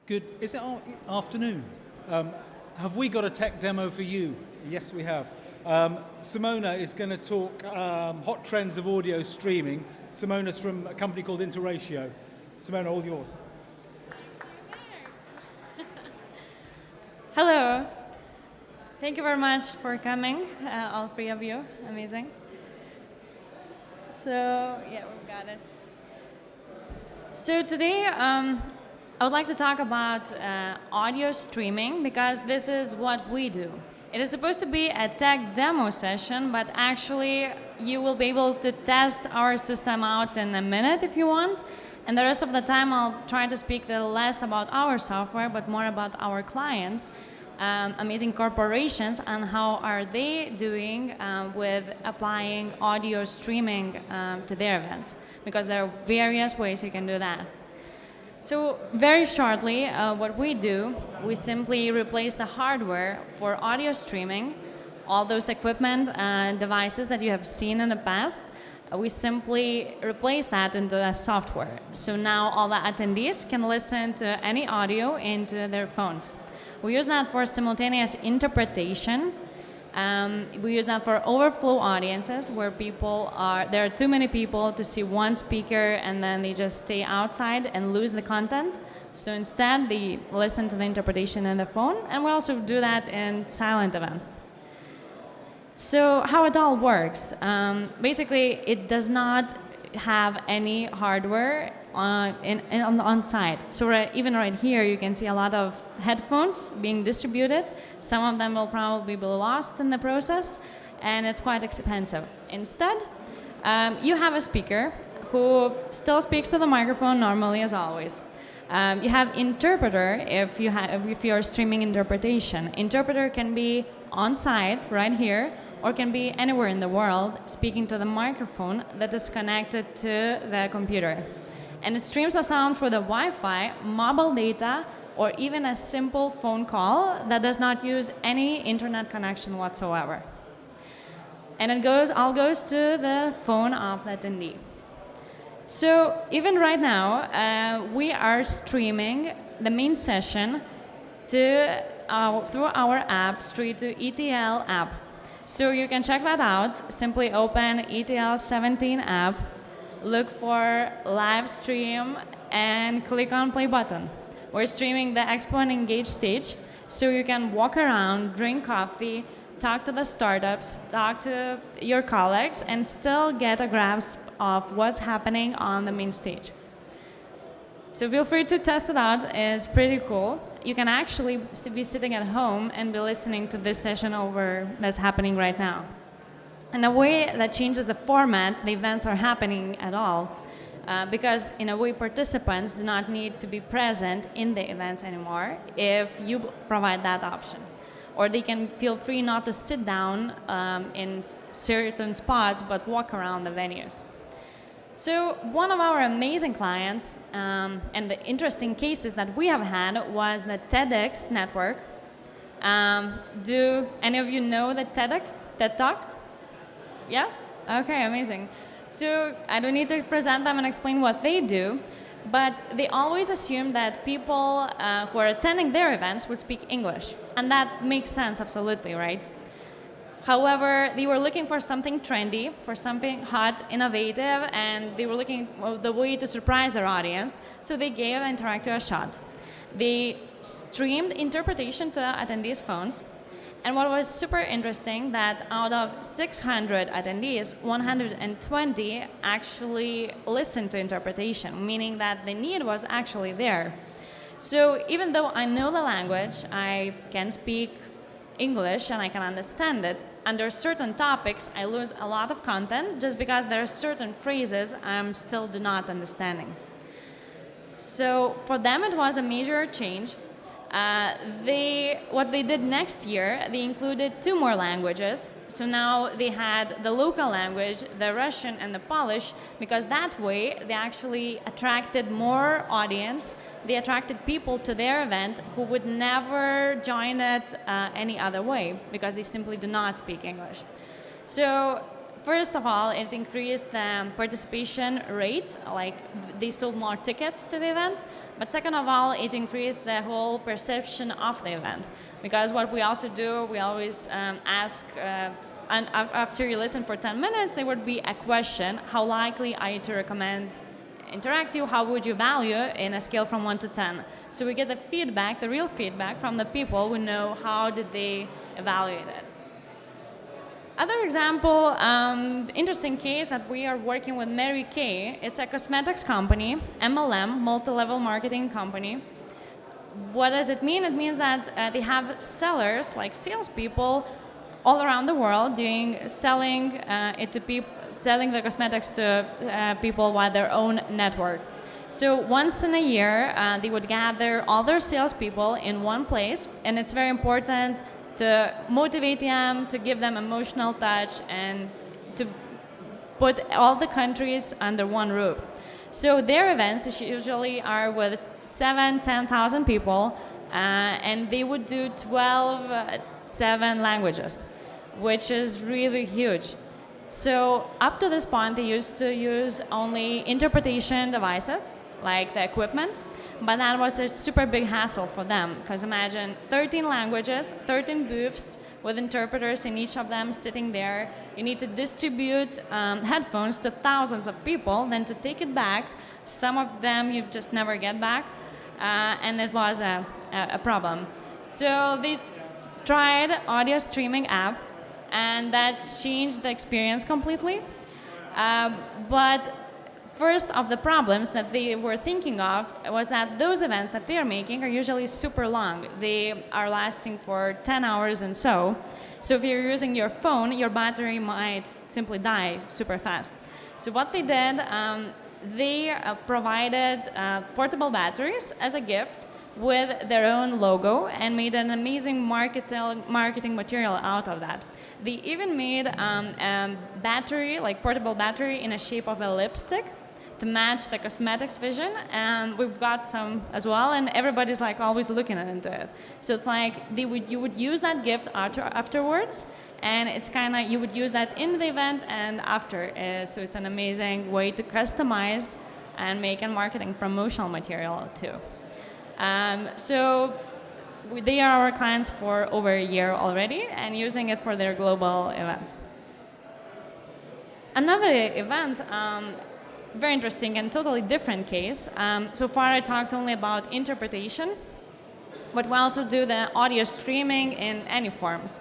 Good. Is it afternoon? Have we got a tech demo for you? Yes, we have. Simona is going to talk hot trends of audio streaming. Simona's from a company called Interactio. Simona, all yours. Hello. Thank you very much for coming, all three of you. Amazing. So, yeah, we've got it. So today, I would like to talk about audio streaming because this is what we do. It is supposed to be a tech demo session, but actually you will be able to test our system out in a minute if you want. And the rest of the time I'll try to speak a little less about our software, but more about our clients, amazing corporations, and how are they doing with applying audio streaming to their events. Because there are various ways you can do that. So very shortly, what we do, we simply replace the hardware for audio streaming, all those equipment and devices that you have seen in the past. We simply replace that into a software. So now all the attendees can listen to any audio into their phones. We use that for simultaneous interpretation. We use that for overflow audiences where there are too many people to see one speaker and then they just stay outside and lose the content. So instead they listen to the interpretation in the phone, and we also do that in silent events. So how it all works, basically it does not have any hardware on site. So even right here you can see a lot of headphones being distributed. Some of them will probably be lost in the process, and it's quite expensive. Instead, you have a speaker who still speaks to the microphone normally as always. You have interpreter if you're streaming interpretation. Interpreter can be on site right here, or can be anywhere in the world speaking to the microphone that is connected to the computer. And it streams the sound through the Wi-Fi, mobile data, or even a simple phone call that does not use any internet connection whatsoever. And it all goes to the phone of the attendee. So even right now, we are streaming the main session through our app, straight to ETL app. So you can check that out. Simply open ETL2017 app, look for live stream, and click on play button. We're streaming the Expo and Engage stage, so you can walk around, drink coffee, talk to the startups, talk to your colleagues, and still get a grasp of what's happening on the main stage. So feel free to test it out. It's pretty cool. You can actually be sitting at home and be listening to this session that's happening right now. In a way that changes the format the events are happening at all, because in a way participants do not need to be present in the events anymore if you provide that option. Or they can feel free not to sit down in certain spots but walk around the venues. So one of our amazing clients and the interesting cases that we have had was the TEDx network. Do any of you know the TED Talks? Yes? Okay, amazing. So I don't need to present them and explain what they do, but they always assume that people who are attending their events would speak English. And that makes sense, absolutely, right? However, they were looking for something trendy, for something hot, innovative, and they were looking for the way to surprise their audience, so they gave Interactio a shot. They streamed interpretation to attendees' phones, and what was super interesting that out of 600 attendees, 120 actually listened to interpretation, meaning that the need was actually there. So even though I know the language, I can speak English and I can understand it, under certain topics I lose a lot of content just because there are certain phrases I'm still not understanding. So for them it was a major change. What they did next year, they included 2 more languages. So now they had the local language, the Russian and the Polish, because that way they actually attracted more audience. They attracted people to their event who would never join it any other way because they simply do not speak English. So first of all, it increased the participation rate, like they sold more tickets to the event. But second of all, it increased the whole perception of the event. Because what we also do, we always ask, and after you listen for 10 minutes, there would be a question: how likely are you to recommend Interactio? How would you value in a scale from 1 to 10? So we get the feedback, the real feedback from the people who know how did they evaluate it. Other example, interesting case that we are working with Mary Kay. It's a cosmetics company, MLM, multi-level marketing company. What does it mean? It means that they have sellers, like salespeople, all around the world selling the cosmetics to people via their own network. So once in a year, they would gather all their salespeople in one place, and it's very important to motivate them, to give them emotional touch, and to put all the countries under one roof. So their events usually are with 10,000 people, and they would do 7 languages, which is really huge. So up to this point, they used to use only interpretation devices, like the equipment, but that was a super big hassle for them, because imagine 13 languages, 13 booths with interpreters in each of them sitting there. You need to distribute headphones to thousands of people, then to take it back. Some of them you just never get back, and it was a problem. So they tried audio streaming app, and that changed the experience completely. But first of the problems that they were thinking of was that those events that they are making are usually super long. They are lasting for 10 hours and so. So if you're using your phone, your battery might simply die super fast. So what they did, they provided portable batteries as a gift with their own logo and made an amazing marketing material out of that. They even made a battery, like portable battery, in a shape of a lipstick to match the cosmetics vision, and we've got some as well, and everybody's like always looking into it. So it's like you would use that gift afterwards, and it's kind of, you would use that in the event and after. So it's an amazing way to customize and make a marketing promotional material too. They are our clients for over a year already and using it for their global events. Another event, very interesting and totally different case. So far I talked only about interpretation, but we also do the audio streaming in any forms.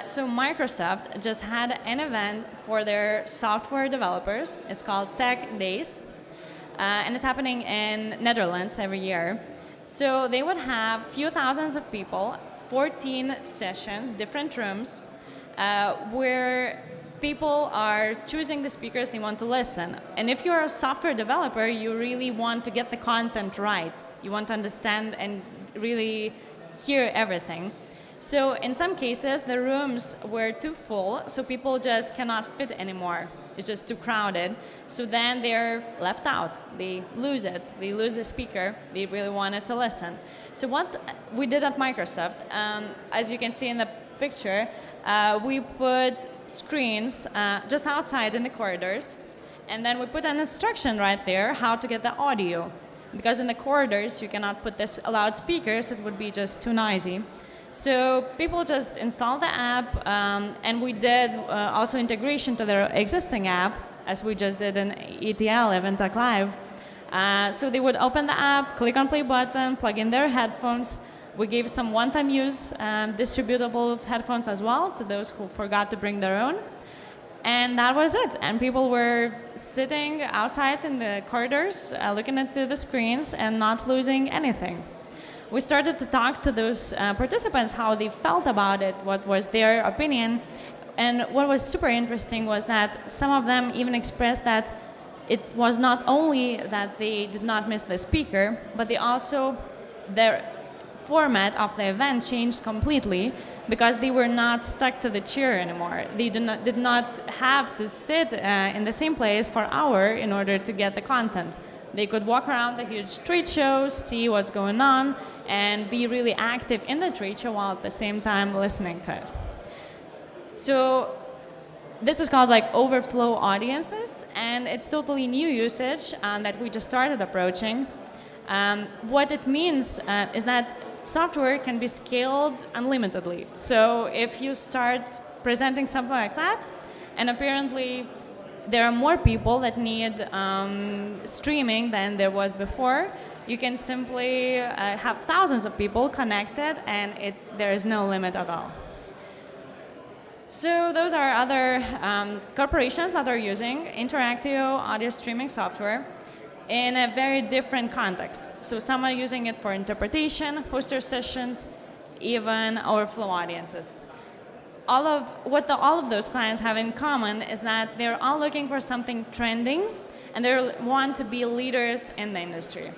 So Microsoft just had an event for their software developers. It's called Tech Days, and it's happening in Netherlands every year. So they would have few thousands of people, 14 sessions, different rooms, where people are choosing the speakers they want to listen. And if you're a software developer, you really want to get the content right. You want to understand and really hear everything. So in some cases, the rooms were too full, so people just cannot fit anymore. It's just too crowded. So then they're left out. They lose it. They lose the speaker they really wanted to listen. So what we did at Microsoft, as you can see in the picture, we put screens just outside in the corridors, and then we put an instruction right there how to get the audio. Because in the corridors, you cannot put this loudspeakers, it would be just too noisy. So people just installed the app, and we did also integration to their existing app, as we just did in ETL, Event Talk Live. So they would open the app, click on play button, plug in their headphones. We gave some one-time use distributable headphones as well to those who forgot to bring their own. And that was it. And people were sitting outside in the corridors, looking into the screens and not losing anything. We started to talk to those participants, how they felt about it, what was their opinion. And what was super interesting was that some of them even expressed that it was not only that they did not miss the speaker, but they also, their format of the event changed completely because they were not stuck to the chair anymore. They did not have to sit in the same place for an hour in order to get the content. They could walk around the huge trade show, see what's going on, and be really active in the trade show while at the same time listening to it. So this is called like overflow audiences, and it's totally new usage that we just started approaching. What it means is that software can be scaled unlimitedly. So if you start presenting something like that, and apparently there are more people that need streaming than there was before, you can simply have thousands of people connected, and there is no limit at all. So those are other corporations that are using Interactio audio streaming software in a very different context. So some are using it for interpretation, poster sessions, even overflow audiences. All of those clients have in common is that they're all looking for something trending, and they want to be leaders in the industry.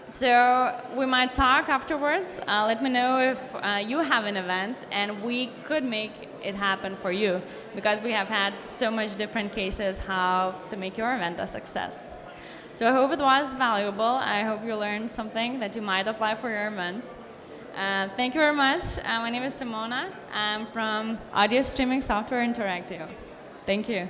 So we might talk afterwards. Let me know if you have an event, and we could make it happen for you, because we have had so much different cases how to make your event a success. So I hope it was valuable. I hope you learned something that you might apply for your event. Thank you very much. My name is Simona. I'm from audio streaming software Interactio. Thank you.